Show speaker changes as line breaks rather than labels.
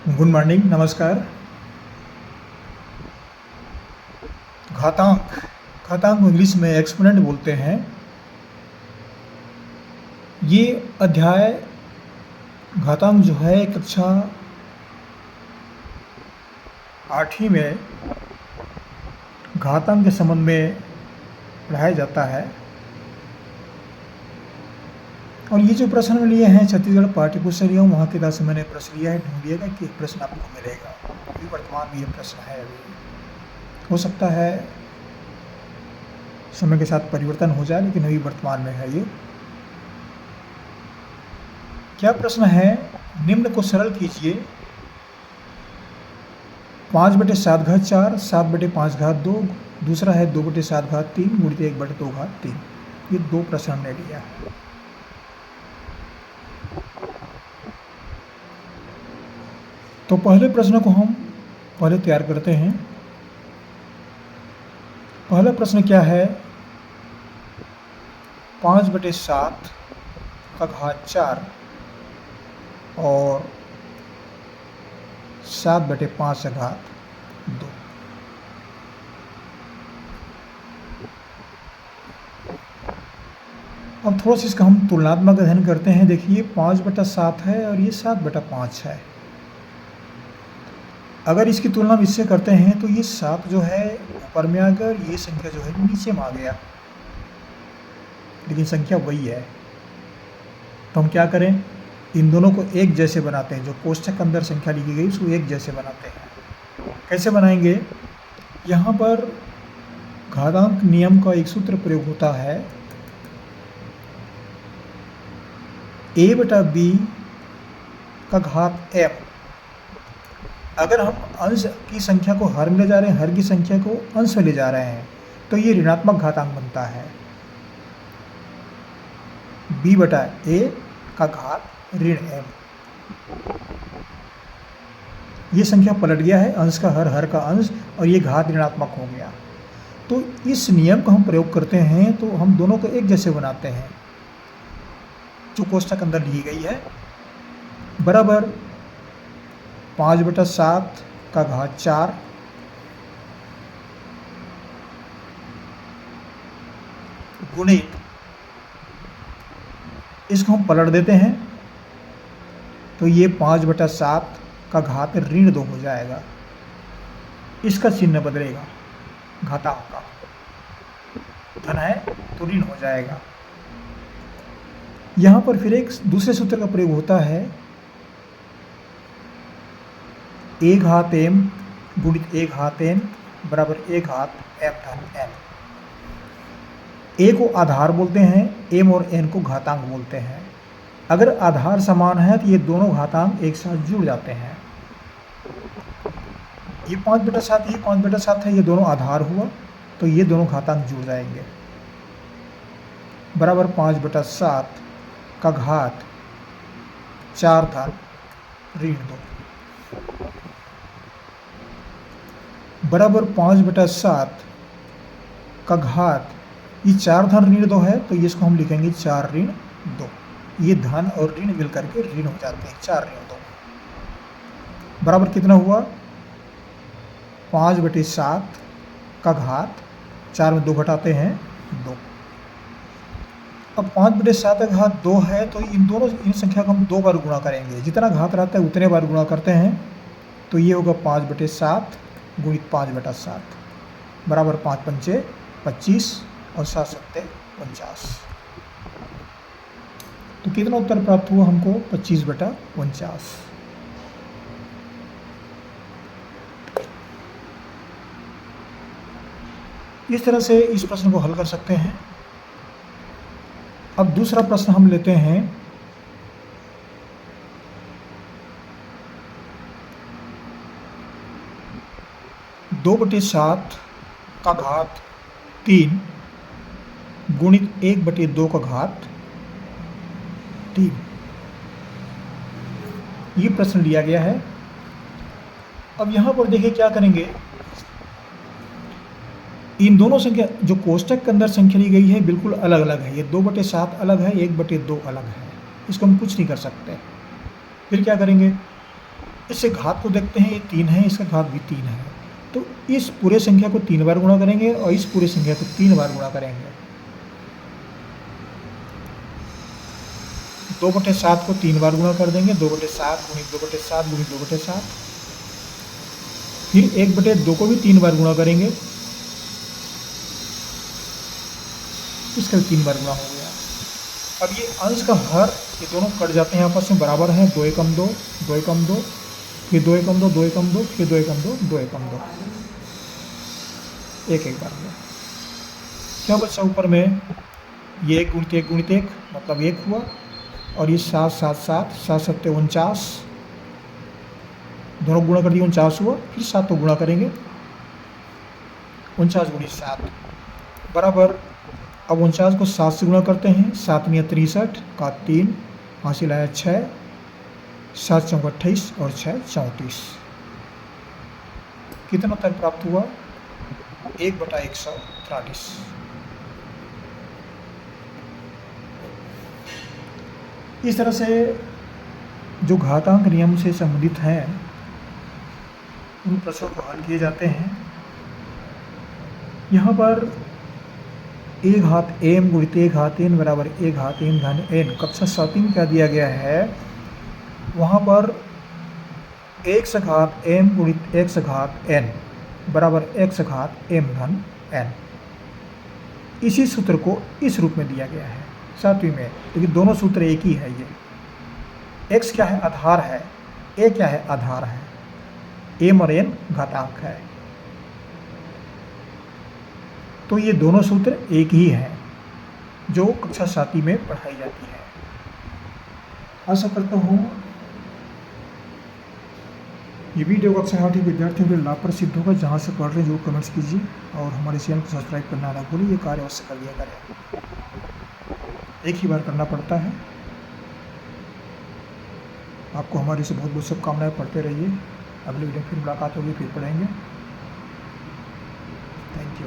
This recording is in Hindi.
गुड मॉर्निंग, नमस्कार। घातांक घातांक को इंग्लिश में एक्सपोनेंट बोलते हैं। ये अध्याय घातांक जो है कक्षा 8वीं में घातांक के संबंध में पढ़ाया जाता है। और ये जो प्रश्न लिए हैं छत्तीसगढ़ पाठ्य पुस्तक लिया हूँ, वहाँ की तरफ से मैंने प्रश्न लिया है, ढूंढिएगा कि प्रश्न आपको मिलेगा। अभी वर्तमान में ये प्रश्न है। अभी हो सकता है समय के साथ परिवर्तन हो जाए, लेकिन अभी वर्तमान में है ये। क्या प्रश्न है? निम्न को सरल कीजिए। 5/7 7/5 दूसरा है 2/7 गुणित 1/2 ये दो प्रश्न हमने लिया है। तो पहले प्रश्न को हम पहले तैयार करते हैं। पहला प्रश्न क्या है? 5/7 का घात 4 और 7/5 का घात 2। अब थोड़ा सा इसका हम तुलनात्मक अध्ययन करते हैं। देखिए 5/7 है और ये 7/5 है। अगर इसकी तुलना इससे करते हैं तो ये 7 जो है ऊपर में आ गया और ये संख्या जो है नीचे में आ गया, लेकिन संख्या वही है। तो हम क्या करें? इन दोनों को एक जैसे बनाते हैं। जो कोष्ठक के अंदर संख्या लिखी गई उसको एक जैसे बनाते हैं। कैसे बनाएंगे? यहाँ पर घातांक नियम का एक सूत्र प्रयोग होता है, a/b का घात m। अगर हम अंश की संख्या को हर में ले जा रहे हैं, हर की संख्या को अंश में ले जा रहे हैं, तो ये ऋणात्मक घातांक बनता है। b/a का घात ऋण m। ये संख्या पलट गया है, अंश का हर, हर का अंश, और ये घात ऋणात्मक हो गया। तो इस नियम को हम प्रयोग करते हैं तो हम दोनों को एक जैसे बनाते हैं, जो कोष्ठक अंदर ली गई है, बराबर 5/7 का घात 4 गुणित, इसको हम पलट देते हैं तो ये 5/7 का घात ऋण 2 हो जाएगा। इसका चिन्ह बदलेगा, घातांक का धन है तो ऋण हो जाएगा। यहाँ पर फिर एक दूसरे सूत्र का प्रयोग होता है, a घात m गुणित a घात n बराबर a घात m धन n। a को आधार बोलते हैं, m और n को घातांक बोलते हैं। अगर आधार समान है तो ये दोनों घातांक एक साथ जुड़ जाते हैं। ये 5/7 ये 5/7 है, ये दोनों आधार हुआ तो ये दोनों घातांक जुड़ जाएंगे, बराबर 5/7 का घात 4 धन ऋण 2 बराबर 5/7 का घात, ये 4 धन ऋण 2 है तो इसको हम लिखेंगे 4 ऋण 2। ये धन और ऋण मिलकर के ऋण हो जाते हैं, 4 ऋण 2 बराबर कितना हुआ? 5/7 का घात 4 में 2 घटाते हैं 2। अब 5/7 का घात 2 है तो इन संख्या को हम 2 बार गुणा करेंगे। जितना घात रहता है उतने बार गुणा करते हैं, तो ये होगा 5/7 गुणित 5/7 बराबर 5×5 = 25 और 7×7 = 49। तो कितना उत्तर प्राप्त हुआ हमको? 25/49। इस तरह से इस प्रश्न को हल कर सकते हैं। अब दूसरा प्रश्न हम लेते हैं, दो बटे 7 का घात 3 गुणित 1/2 का घात 3। ये प्रश्न लिया गया है। अब यहाँ पर देखिए क्या करेंगे, इन दोनों संख्या जो कोष्ठक के अंदर संख्या ली गई है बिल्कुल अलग अलग है। ये 2/7 अलग है, 1/2 अलग है, इसको हम कुछ नहीं कर सकते। फिर क्या करेंगे? इससे घात को देखते हैं, ये 3 है, इसका घात भी 3 है। तो इस पूरे संख्या को 3 बार गुणा करेंगे और इस पूरे संख्या को 3 बार गुणा करेंगे। 2/7 को 3 बार गुणा कर देंगे, 2/7 गुणित 2/7 गुणित 2/7। फिर 1/2 को भी 3 बार गुणा करेंगे, इसका भी 3 बार गुणा हो गया। अब ये अंश का हर, ये दोनों कट जाते हैं आपस में, बराबर हैं, 2 एकम 2, 2 एकम 2, फिर 2 एकम 2, 2 एकम 2, फिर 2 एकम 2, 2 एकम 2, एक एक बार में क्या बचा ऊपर में, ये 1 गुणित 1 गुणित 1 मतलब 1 हुआ, और ये 7 7 7 7 7 49, दोनों गुणा कर दिए, 49 हुआ। फिर 7 को गुणा करेंगे, 49 गुणित 7 बराबर, अब 49 को 7 से गुणा करते हैं, 7 में 63 का 3 हासिल आया 6, 7 चौक 28 और 6 34। कितना उत्तर प्राप्त हुआ, 1/143। इस तरह से जो घातांक नियम से संबंधित हैं उन प्रश्नों को हल किए जाते हैं। यहाँ पर a घात m गुणित a घात n बराबर a घात m धन n कक्षा 7 में क्या दिया गया है, वहाँ पर x घात m गुणित x घात n बराबर x घात m धन n, इसी सूत्र को इस रूप में दिया गया है 7वीं में, लेकिन दोनों सूत्र एक ही है। ये x क्या है, आधार है, a क्या है, आधार है, m और n घातांक है। तो ये दोनों सूत्र एक ही हैं जो कक्षा 7 में पढ़ाई जाती है। आशा करता हूँ ये वीडियो कक्षा 8 विद्यार्थियों के लाभ पर सिद्ध होगा। जहाँ से पढ़ रहे हैं जो कमेंट्स कीजिए और हमारे चैनल को सब्सक्राइब करना ना भूलिए। ये कार्य अवश्य कर लिया करें, एक ही बार करना पड़ता है। आपको हमारी से बहुत बहुत शुभकामनाएं, पढ़ते रहिए। अगले वीडियो फिर मुलाकात होगी, फिर पढ़ेंगे। Thank you.